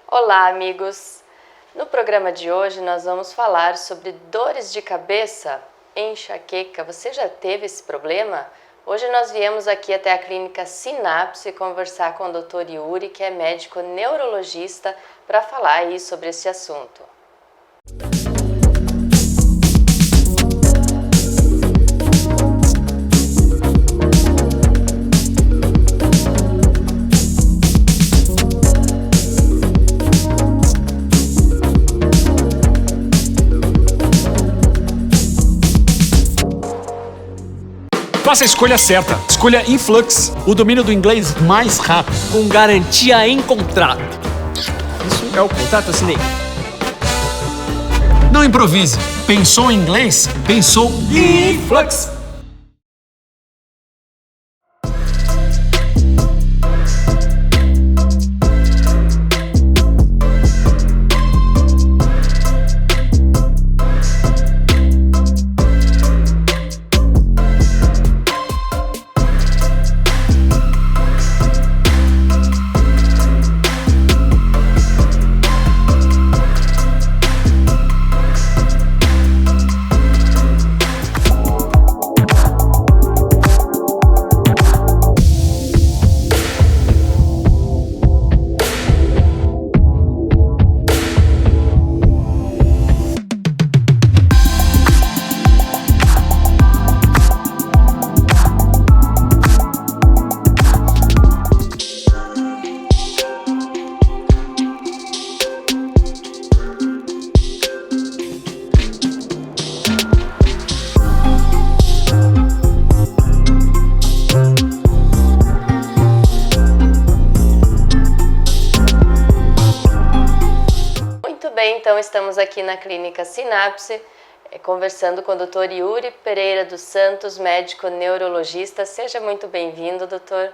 Olá, amigos! No programa de hoje nós vamos falar sobre dores de cabeça, enxaqueca. Você já teve esse problema? Hoje nós viemos aqui até a clínica Sinapse conversar com o Dr. Yuri, que é médico neurologista, para falar aí sobre esse assunto. Faça a escolha certa. Escolha Influx, o domínio do inglês mais rápido. Com garantia em contrato. Isso é o contrato, assinei. Não improvise. Pensou em inglês? Pensou Influx. Então estamos aqui na clínica Sinapse, conversando com o Dr. Yuri Pereira dos Santos, médico neurologista. Seja muito bem-vindo, doutor.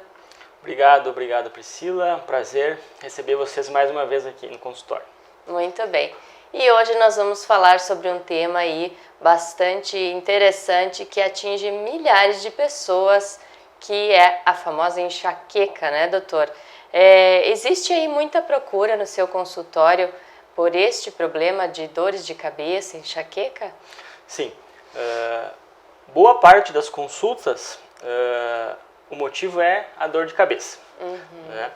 Obrigado Priscila, prazer receber vocês mais uma vez aqui no consultório. Muito bem, e hoje nós vamos falar sobre um tema aí bastante interessante que atinge milhares de pessoas, que é a famosa enxaqueca, né, doutor? Existe aí muita procura no seu consultório por este problema de dores de cabeça, enxaqueca? Sim. Boa parte das consultas, o motivo é a dor de cabeça. Né?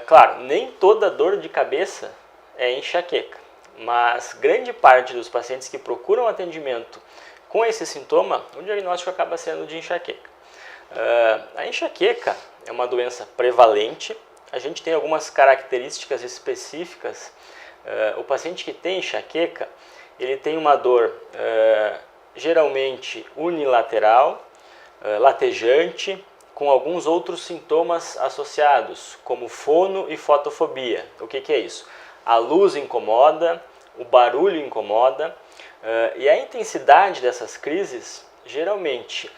Claro, nem toda dor de cabeça é enxaqueca, mas grande parte dos pacientes que procuram atendimento com esse sintoma, o diagnóstico acaba sendo de enxaqueca. A enxaqueca é uma doença prevalente, a gente tem algumas características específicas. O paciente que tem enxaqueca, ele tem uma dor geralmente unilateral, latejante, com alguns outros sintomas associados, como fono e fotofobia. O que é isso? A luz incomoda, o barulho incomoda, e a intensidade dessas crises geralmente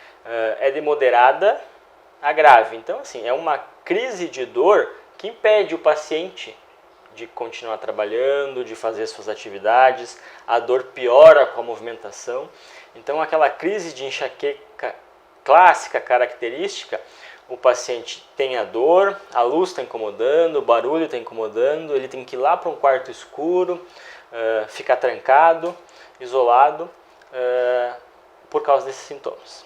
é de moderada a grave. Então, assim, é uma crise de dor que impede o paciente de continuar trabalhando, de fazer suas atividades, a dor piora com a movimentação. Então, aquela crise de enxaqueca clássica, característica, o paciente tem a dor, a luz está incomodando, o barulho está incomodando, ele tem que ir lá para um quarto escuro, ficar trancado, isolado, por causa desses sintomas.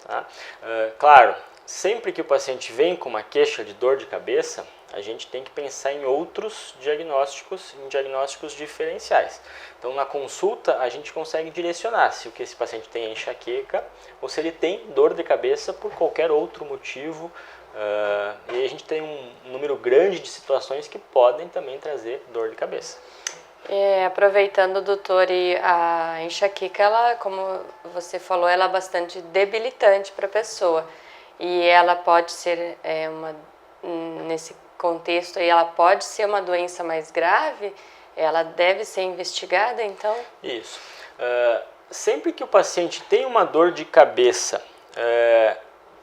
Tá? Claro, sempre que o paciente vem com uma queixa de dor de cabeça, a gente tem que pensar em outros diagnósticos, em diagnósticos diferenciais. Então, na consulta, a gente consegue direcionar se o que esse paciente tem é enxaqueca ou se ele tem dor de cabeça por qualquer outro motivo. E a gente tem um número grande de situações que podem também trazer dor de cabeça. Aproveitando, doutor, e a enxaqueca, ela, como você falou, ela é bastante debilitante para a pessoa. E ela pode ser, nesse contexto aí, ela pode ser uma doença mais grave? Ela deve ser investigada, então? Isso. Sempre que o paciente tem uma dor de cabeça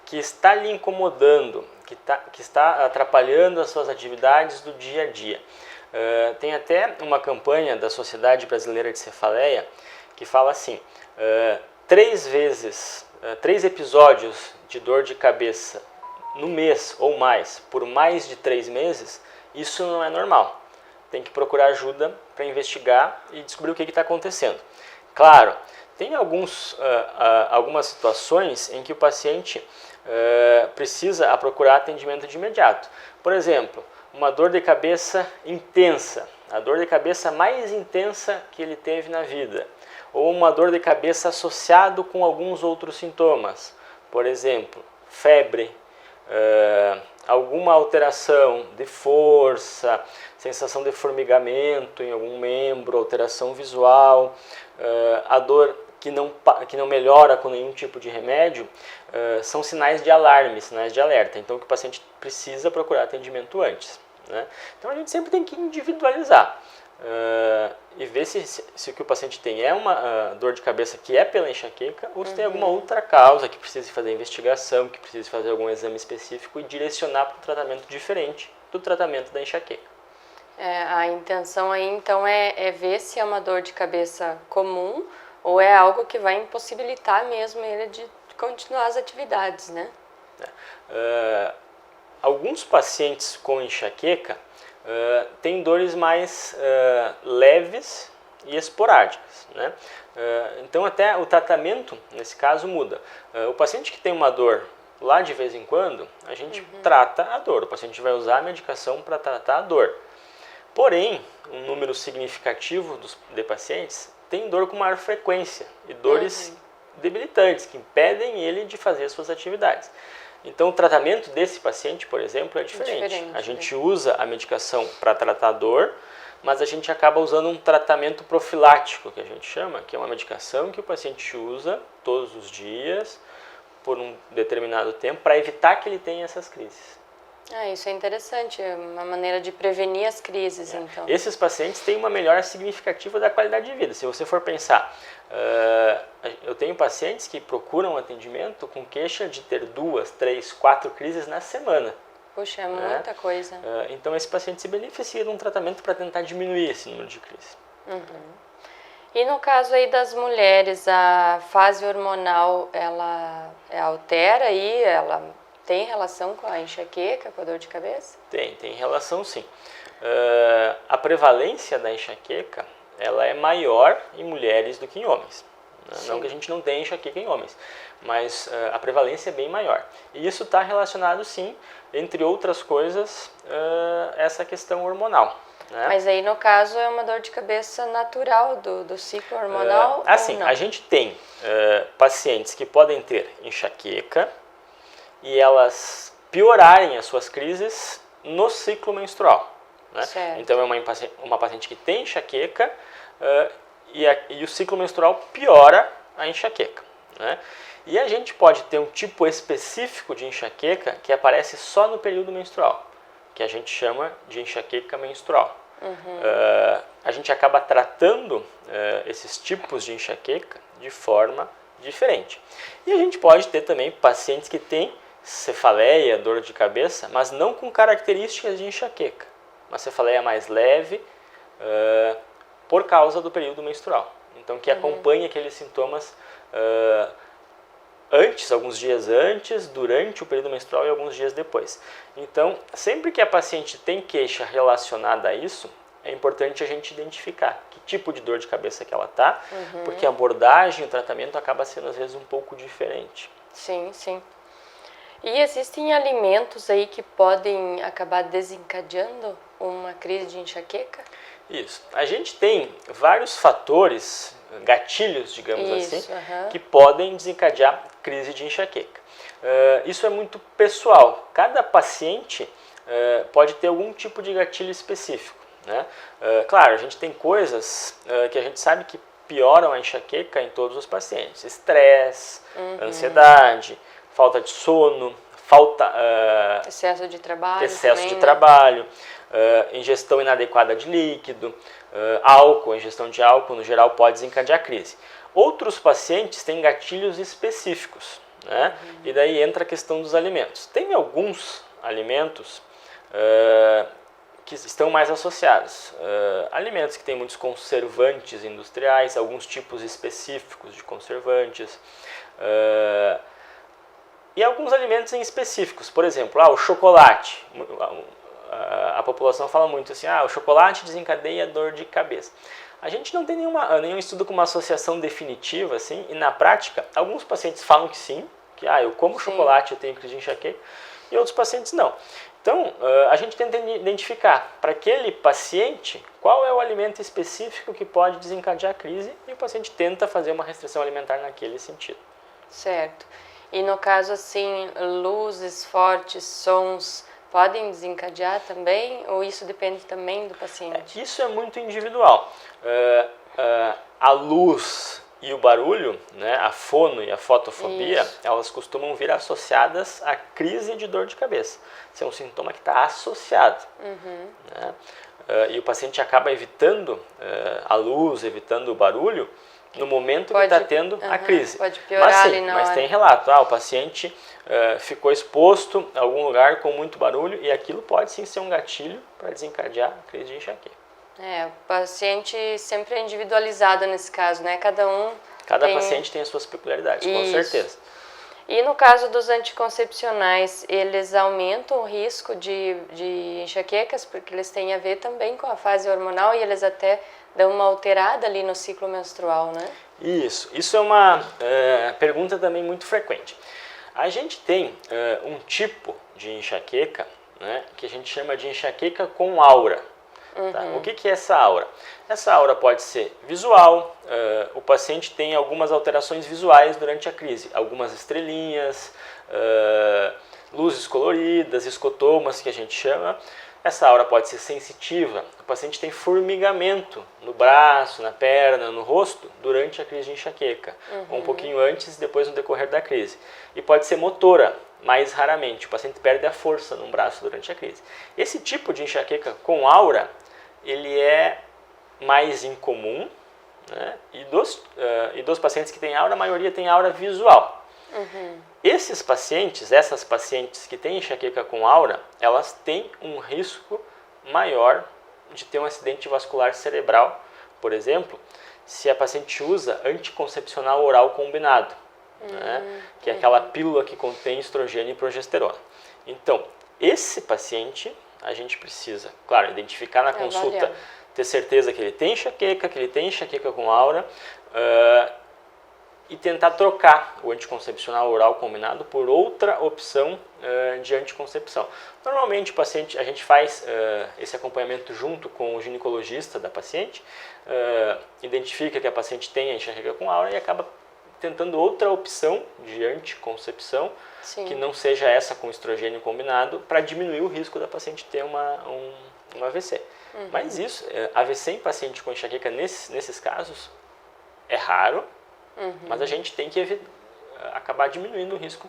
que está lhe incomodando, que está atrapalhando as suas atividades do dia a dia, tem até uma campanha da Sociedade Brasileira de Cefaleia que fala assim, 3 episódios de dor de cabeça no mês ou mais, por mais de 3 meses, isso não é normal. tem que procurar ajuda para investigar e descobrir o que está acontecendo. Claro, tem algumas situações em que o paciente precisa procurar atendimento de imediato. Por exemplo, uma dor de cabeça intensa, a dor de cabeça mais intensa que ele teve na vida, ou uma dor de cabeça associado com alguns outros sintomas, por exemplo, febre, alguma alteração de força, sensação de formigamento em algum membro, alteração visual, a dor que não melhora com nenhum tipo de remédio, são sinais de alarme, sinais de alerta. Então, que o paciente precisa procurar atendimento antes, né? Então, a gente sempre tem que individualizar e ver se o que o paciente tem é uma dor de cabeça que é pela enxaqueca ou se tem alguma outra causa que precise fazer investigação, que precise fazer algum exame específico e direcionar para um tratamento diferente do tratamento da enxaqueca. A intenção aí, então, é ver se é uma dor de cabeça comum ou é algo que vai impossibilitar mesmo ele de continuar as atividades, né? Alguns pacientes com enxaqueca têm dores mais leves e esporádicas, né? Então até o tratamento nesse caso muda. O paciente que tem uma dor lá de vez em quando, a gente trata a dor, o paciente vai usar a medicação para tratar a dor. Porém, um número significativo de pacientes tem dor com maior frequência e dores debilitantes que impedem ele de fazer as suas atividades. Então, o tratamento desse paciente, por exemplo, é diferente. A gente usa a medicação para tratar a dor, mas a gente acaba usando um tratamento profilático, que a gente chama, que é uma medicação que o paciente usa todos os dias, por um determinado tempo, para evitar que ele tenha essas crises. Isso é interessante, é uma maneira de prevenir as crises, então. Esses pacientes têm uma melhora significativa da qualidade de vida. Se você for pensar, eu tenho pacientes que procuram atendimento com queixa de ter 2, 3, 4 crises na semana. Puxa, é muita coisa. Então esse paciente se beneficia de um tratamento para tentar diminuir esse número de crises. E no caso aí das mulheres, a fase hormonal, ela altera aí, ela tem relação com a enxaqueca, com a dor de cabeça? Tem relação sim. A prevalência da enxaqueca, ela é maior em mulheres do que em homens. Não que a gente não tenha enxaqueca em homens, mas a prevalência é bem maior. E isso está relacionado sim, entre outras coisas, essa questão hormonal. Né? Mas aí no caso é uma dor de cabeça natural do ciclo hormonal? Assim, ou não? a gente tem pacientes que podem ter enxaqueca, e elas piorarem as suas crises no ciclo menstrual. Né? Então é uma paciente que tem enxaqueca e o ciclo menstrual piora a enxaqueca. Né? E a gente pode ter um tipo específico de enxaqueca que aparece só no período menstrual, que a gente chama de enxaqueca menstrual. A gente acaba tratando esses tipos de enxaqueca de forma diferente. E a gente pode ter também pacientes que têm cefaleia, dor de cabeça, mas não com características de enxaqueca. Uma cefaleia mais leve por causa do período menstrual. Então, que acompanha aqueles sintomas alguns dias antes, durante o período menstrual e alguns dias depois. Então, sempre que a paciente tem queixa relacionada a isso, é importante a gente identificar que tipo de dor de cabeça que ela está, porque a abordagem, o tratamento acaba sendo às vezes um pouco diferente. Sim, sim. E existem alimentos aí que podem acabar desencadeando uma crise de enxaqueca? Isso. A gente tem vários fatores, gatilhos, digamos assim, que podem desencadear crise de enxaqueca. Isso é muito pessoal. Cada paciente pode ter algum tipo de gatilho específico. Né? Claro, a gente tem coisas que a gente sabe que pioram a enxaqueca em todos os pacientes. Estresse, ansiedade, falta de sono, excesso de trabalho, ingestão inadequada de líquido, álcool, ingestão de álcool no geral pode desencadear crise. Outros pacientes têm gatilhos específicos, né? E daí entra a questão dos alimentos. Tem alguns alimentos que estão mais associados. Alimentos que têm muitos conservantes industriais, alguns tipos específicos de conservantes, e alguns alimentos em específicos, por exemplo, o chocolate. a população fala muito assim, o chocolate desencadeia dor de cabeça. A gente não tem nenhum estudo com uma associação definitiva, assim, e na prática, alguns pacientes falam que sim, que eu como chocolate, eu tenho crise de enxaqueca, e outros pacientes não. Então, a gente tenta identificar para aquele paciente qual é o alimento específico que pode desencadear a crise e o paciente tenta fazer uma restrição alimentar naquele sentido. Certo. E no caso, assim, luzes fortes, sons, podem desencadear também ou isso depende também do paciente? Isso é muito individual. A luz e o barulho, né, a fono e a fotofobia, elas costumam vir associadas à crise de dor de cabeça. Esse é um sintoma que está associado. Né? E o paciente acaba evitando a luz, evitando o barulho, no momento que está tendo a crise. Pode piorar ali na hora. Mas tem relato, o paciente ficou exposto a algum lugar com muito barulho e aquilo pode sim ser um gatilho para desencadear a crise de enxaqueca. O paciente sempre é individualizado nesse caso, né? Cada paciente tem as suas peculiaridades, com certeza. E no caso dos anticoncepcionais, eles aumentam o risco de enxaquecas, porque eles têm a ver também com a fase hormonal e eles até dão uma alterada ali no ciclo menstrual, né? Isso é uma pergunta também muito frequente. A gente tem um tipo de enxaqueca, né, que a gente chama de enxaqueca com aura. Tá? O que é essa aura? Essa aura pode ser visual, o paciente tem algumas alterações visuais durante a crise, algumas estrelinhas, luzes coloridas, escotomas que a gente chama. Essa aura pode ser sensitiva, o paciente tem formigamento no braço, na perna, no rosto durante a crise de enxaqueca, ou um pouquinho antes e depois no decorrer da crise. E pode ser motora, mais raramente, o paciente perde a força no braço durante a crise. Esse tipo de enxaqueca com aura, ele é mais incomum, né? E dos pacientes que têm aura, a maioria tem aura visual. Essas pacientes que têm enxaqueca com aura, elas têm um risco maior de ter um acidente vascular cerebral, por exemplo, se a paciente usa anticoncepcional oral combinado, né? Que é aquela pílula que contém estrogênio e progesterona. Então, esse paciente, a gente precisa, claro, identificar na consulta, ter certeza que ele tem enxaqueca com aura, e tentar trocar o anticoncepcional oral combinado por outra opção de anticoncepção. Normalmente o paciente, a gente faz esse acompanhamento junto com o ginecologista da paciente, identifica que a paciente tem a enxaqueca com aura e acaba tentando outra opção de anticoncepção, que não seja essa com estrogênio combinado, para diminuir o risco da paciente ter um AVC. Mas isso, AVC em paciente com enxaqueca nesses casos é raro, mas a gente tem que acabar diminuindo o risco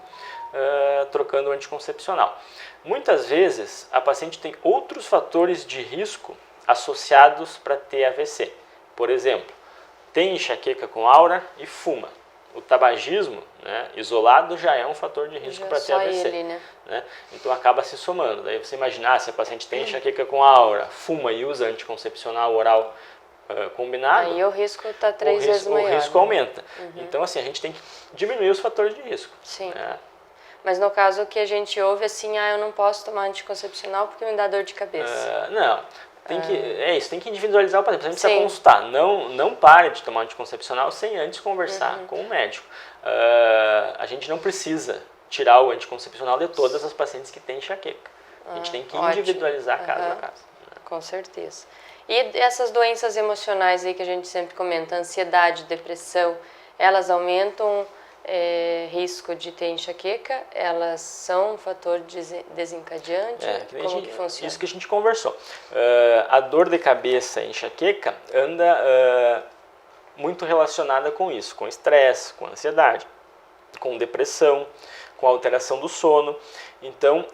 trocando o anticoncepcional. Muitas vezes a paciente tem outros fatores de risco associados para ter AVC. Por exemplo, tem enxaqueca com aura e fuma. O tabagismo, né, isolado já é um fator de risco para ter AVC. Né? Então acaba se somando. Daí você imaginar, se a paciente tem enxaqueca com aura, fuma e usa anticoncepcional oral combinado, aí o risco está 3 vezes maior. O risco aumenta. Então assim, a gente tem que diminuir os fatores de risco. Sim. Mas no caso que a gente ouve assim, eu não posso tomar anticoncepcional porque me dá dor de cabeça. Não. Tem que individualizar o paciente. A gente precisa consultar. Não pare de tomar anticoncepcional sem antes conversar com o médico. A gente não precisa tirar o anticoncepcional de todas as pacientes que têm enxaqueca. A gente tem que individualizar caso a caso. Com certeza. E essas doenças emocionais aí que a gente sempre comenta, ansiedade, depressão, elas aumentam risco de ter enxaqueca? Elas são um fator desencadeante? Como que funciona? Isso que a gente conversou. A dor de cabeça e enxaqueca anda muito relacionada com isso, com estresse, com ansiedade, com depressão, com alteração do sono. Então,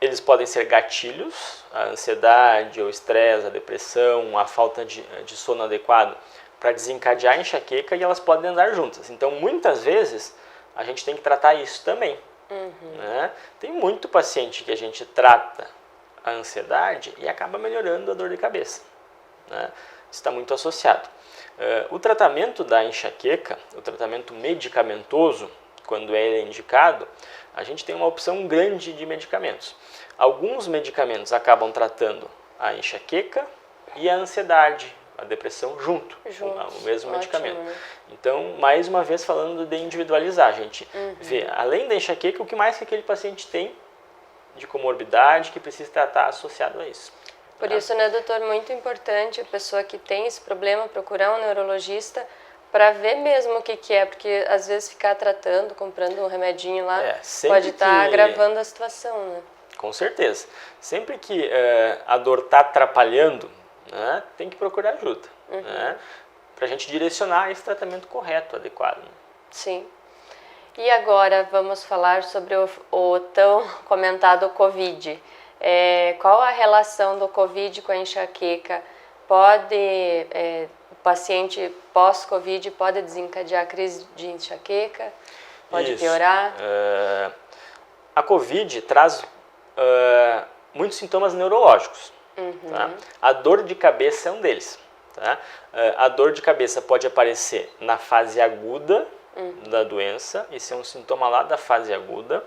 eles podem ser gatilhos, a ansiedade, o estresse, a depressão, a falta de sono adequado, para desencadear a enxaqueca, e elas podem andar juntas. Então, muitas vezes, a gente tem que tratar isso também. Né? Tem muito paciente que a gente trata a ansiedade e acaba melhorando a dor de cabeça. Né? Isso está muito associado. O tratamento da enxaqueca, o tratamento medicamentoso, quando ele é indicado, a gente tem uma opção grande de medicamentos. Alguns medicamentos acabam tratando a enxaqueca e a ansiedade, a depressão junto. O mesmo medicamento. Né? Então, mais uma vez falando de individualizar, a gente vê, além da enxaqueca, o que mais que aquele paciente tem de comorbidade que precisa tratar associado a isso. Por isso, né, doutor, muito importante a pessoa que tem esse problema procurar um neurologista para ver mesmo o que é, porque às vezes ficar tratando, comprando um remedinho lá, pode estar agravando a situação, né? Com certeza. Sempre que a dor está atrapalhando, né, tem que procurar ajuda, né, para a gente direcionar esse tratamento correto, adequado. Né? Sim. E agora vamos falar sobre o tão comentado Covid. Qual a relação do Covid com a enxaqueca? O paciente pós-Covid pode desencadear crise de enxaqueca? Pode piorar? A Covid traz muitos sintomas neurológicos. Tá? A dor de cabeça é um deles. Tá? A dor de cabeça pode aparecer na fase aguda da doença, esse é um sintoma lá da fase aguda,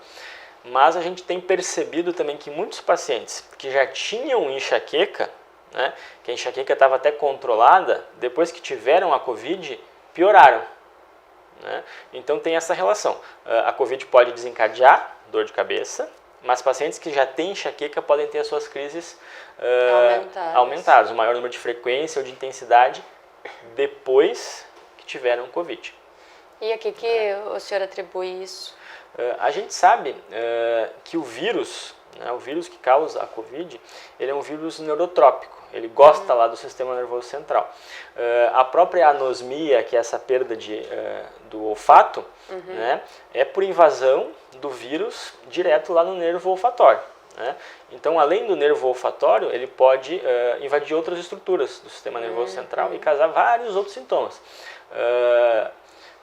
mas a gente tem percebido também que muitos pacientes que já tinham enxaqueca, né, que a enxaqueca estava até controlada, depois que tiveram a Covid, pioraram. Né? Então tem essa relação. A Covid pode desencadear dor de cabeça, mas pacientes que já têm enxaqueca podem ter as suas crises aumentadas, o maior número de frequência ou de intensidade depois que tiveram Covid. E a que o senhor atribui isso? A gente sabe que o vírus que causa a Covid, ele é um vírus neurotrópico, ele gosta lá do sistema nervoso central. A própria anosmia, que é essa perda do olfato, né, é por invasão do vírus direto lá no nervo olfatório. Né? Então, além do nervo olfatório, ele pode invadir outras estruturas do sistema nervoso central e causar vários outros sintomas.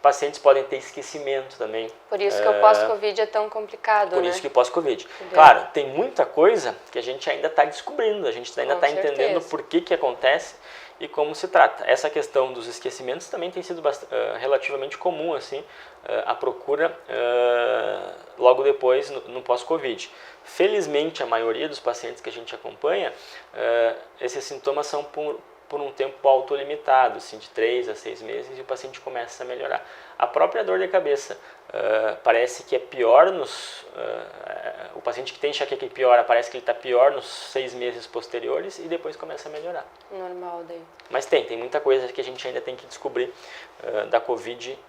Pacientes podem ter esquecimento também. Por isso que o pós-Covid é tão complicado, Por isso que pós-Covid. Claro, tem muita coisa que a gente ainda está descobrindo, a gente ainda está entendendo por que acontece e como se trata. Essa questão dos esquecimentos também tem sido relativamente comum, assim, a procura logo depois no pós-Covid. Felizmente, a maioria dos pacientes que a gente acompanha, esses sintomas são por um tempo autolimitado, assim, de 3 a 6 meses, e o paciente começa a melhorar. A própria dor de cabeça parece que é pior o paciente que tem enxaqueca que piora, parece que ele está pior nos 6 meses posteriores e depois começa a melhorar. Normal daí. Mas tem muita coisa que a gente ainda tem que descobrir da Covid.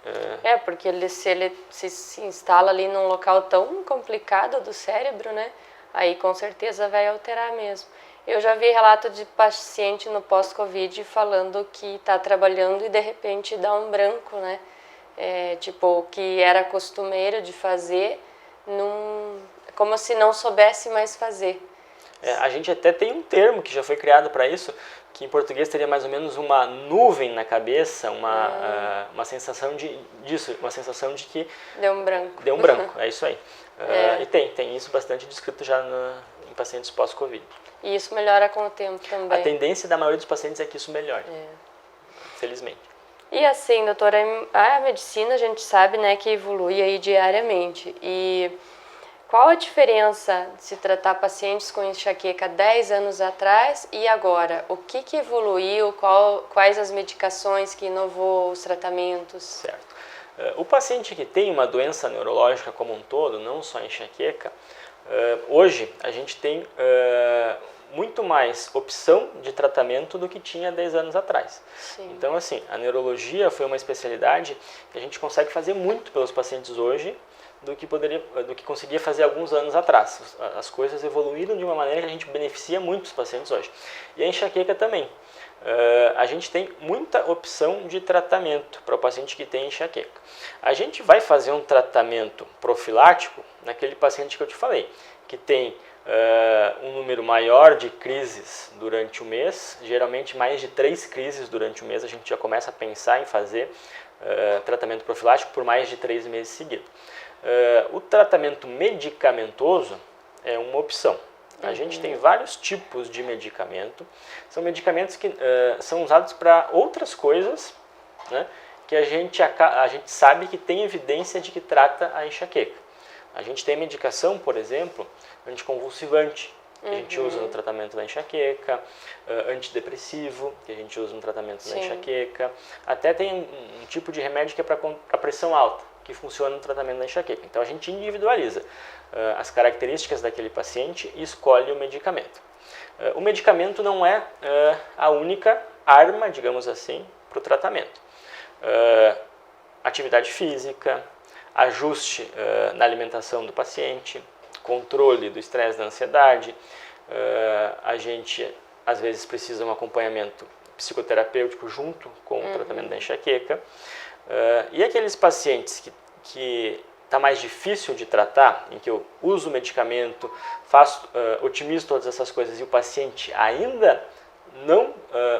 Porque se ele se instala ali num local tão complicado do cérebro, né, aí com certeza vai alterar mesmo. Eu já vi relato de paciente no pós-Covid falando que está trabalhando e de repente dá um branco, né? Tipo, o que era costumeiro de fazer, como se não soubesse mais fazer. A gente até tem um termo que já foi criado para isso, que em português teria mais ou menos uma nuvem na cabeça, uma sensação disso, uma sensação de que... Deu um branco. Deu um branco, é isso aí. E tem isso bastante descrito já em pacientes pós-Covid. E isso melhora com o tempo também. A tendência da maioria dos pacientes é que isso melhore, felizmente. E assim, doutora, a medicina a gente sabe, né, que evolui aí diariamente. E qual a diferença de se tratar pacientes com enxaqueca 10 anos atrás e agora? O que evoluiu? Quais as medicações que inovou, os tratamentos? Certo. O paciente que tem uma doença neurológica como um todo, não só enxaqueca, hoje a gente tem muito mais opção de tratamento do que tinha 10 anos atrás. Sim. Então, assim, a neurologia foi uma especialidade que a gente consegue fazer muito pelos pacientes hoje do que conseguia fazer alguns anos atrás. As coisas evoluíram de uma maneira que a gente beneficia muito os pacientes hoje. E a enxaqueca também. A gente tem muita opção de tratamento para o paciente que tem enxaqueca. A gente vai fazer um tratamento profilático naquele paciente que eu te falei, que tem um número maior de crises durante o mês, geralmente mais de 3 crises durante o mês, a gente já começa a pensar em fazer tratamento profilático por mais de 3 meses seguidos. O tratamento medicamentoso é uma opção. A gente tem vários tipos de medicamento, são medicamentos que são usados para outras coisas, né, que a gente sabe que tem evidência de que trata a enxaqueca. A gente tem medicação, por exemplo, anticonvulsivante, que a gente usa no tratamento da enxaqueca, antidepressivo, que a gente usa no tratamento da enxaqueca. Até tem um tipo de remédio que é para pressão alta, que funciona no tratamento da enxaqueca. Então a gente individualiza as características daquele paciente e escolhe o medicamento. O medicamento não é a única arma, digamos assim, para o tratamento. Atividade física, ajuste na alimentação do paciente, controle do estresse, da ansiedade. A gente às vezes precisa de um acompanhamento psicoterapêutico junto com o tratamento da enxaqueca. E aqueles pacientes que está mais difícil de tratar, em que eu uso o medicamento, otimizo todas essas coisas e o paciente ainda não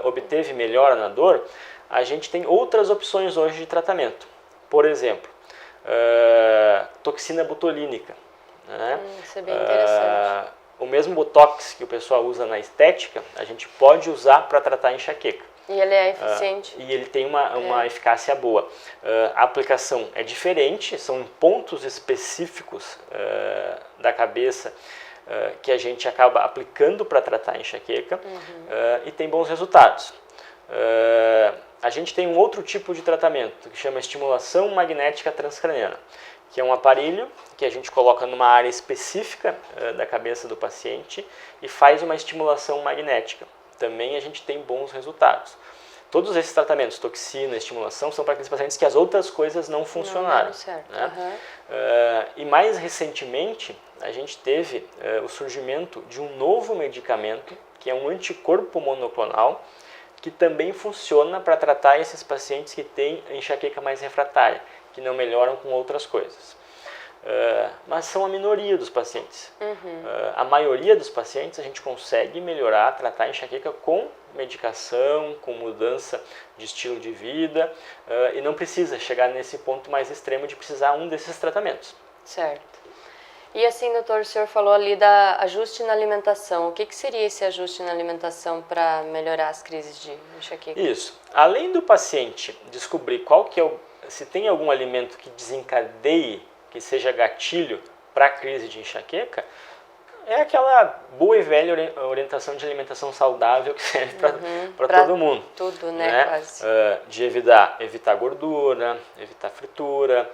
obteve melhora na dor, a gente tem outras opções hoje de tratamento. Por exemplo, toxina botulínica. Né? Isso é bem interessante. O mesmo botox que o pessoal usa na estética, a gente pode usar para tratar a enxaqueca. E ele é eficiente. E ele tem uma eficácia boa. A aplicação é diferente, são pontos específicos da cabeça que a gente acaba aplicando para tratar a enxaqueca e tem bons resultados. A gente tem um outro tipo de tratamento que chama estimulação magnética transcraniana, que é um aparelho que a gente coloca numa área específica da cabeça do paciente e faz uma estimulação magnética. Também a gente tem bons resultados. Todos esses tratamentos, toxina, estimulação, são para aqueles pacientes que as outras coisas não funcionaram. Certo. Né? E mais recentemente, a gente teve o surgimento de um novo medicamento, que é um anticorpo monoclonal, que também funciona para tratar esses pacientes que têm enxaqueca mais refratária, que não melhoram com outras coisas. Mas são a minoria dos pacientes. A maioria dos pacientes a gente consegue melhorar, tratar a enxaqueca com medicação, com mudança de estilo de vida e não precisa chegar nesse ponto mais extremo de precisar um desses tratamentos. Certo. E assim, doutor, o senhor falou ali da ajuste na alimentação. O que seria esse ajuste na alimentação para melhorar as crises de enxaqueca? Isso. Além do paciente descobrir se tem algum alimento que desencadeie, que seja gatilho para a crise de enxaqueca, é aquela boa e velha orientação de alimentação saudável que serve para todo mundo. Tudo, né? Quase. De evitar gordura, evitar fritura,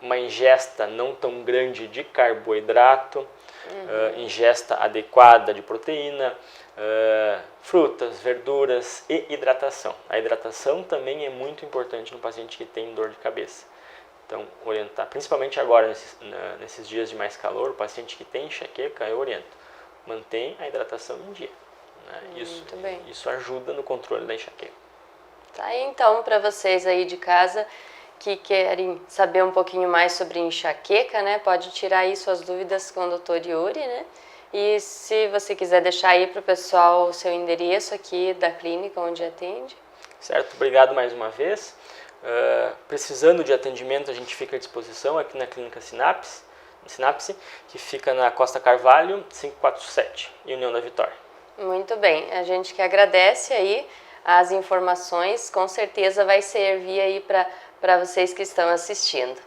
uma ingesta não tão grande de carboidrato, ingesta adequada de proteína, frutas, verduras e hidratação. A hidratação também é muito importante no paciente que tem dor de cabeça. Então, orientar, principalmente agora, nesses dias de mais calor, o paciente que tem enxaqueca, eu oriento. Mantém a hidratação em dia. Né? Isso ajuda no controle da enxaqueca. Tá aí, então, para vocês aí de casa que querem saber um pouquinho mais sobre enxaqueca, né? Pode tirar aí suas dúvidas com o Dr. Yuri, né? E se você quiser deixar aí para o pessoal o seu endereço aqui da clínica onde atende. Certo, obrigado mais uma vez. Precisando de atendimento, a gente fica à disposição aqui na Clínica Sinapse, que fica na Costa Carvalho, 547, em União da Vitória. Muito bem, a gente que agradece aí as informações, com certeza vai servir aí para vocês que estão assistindo.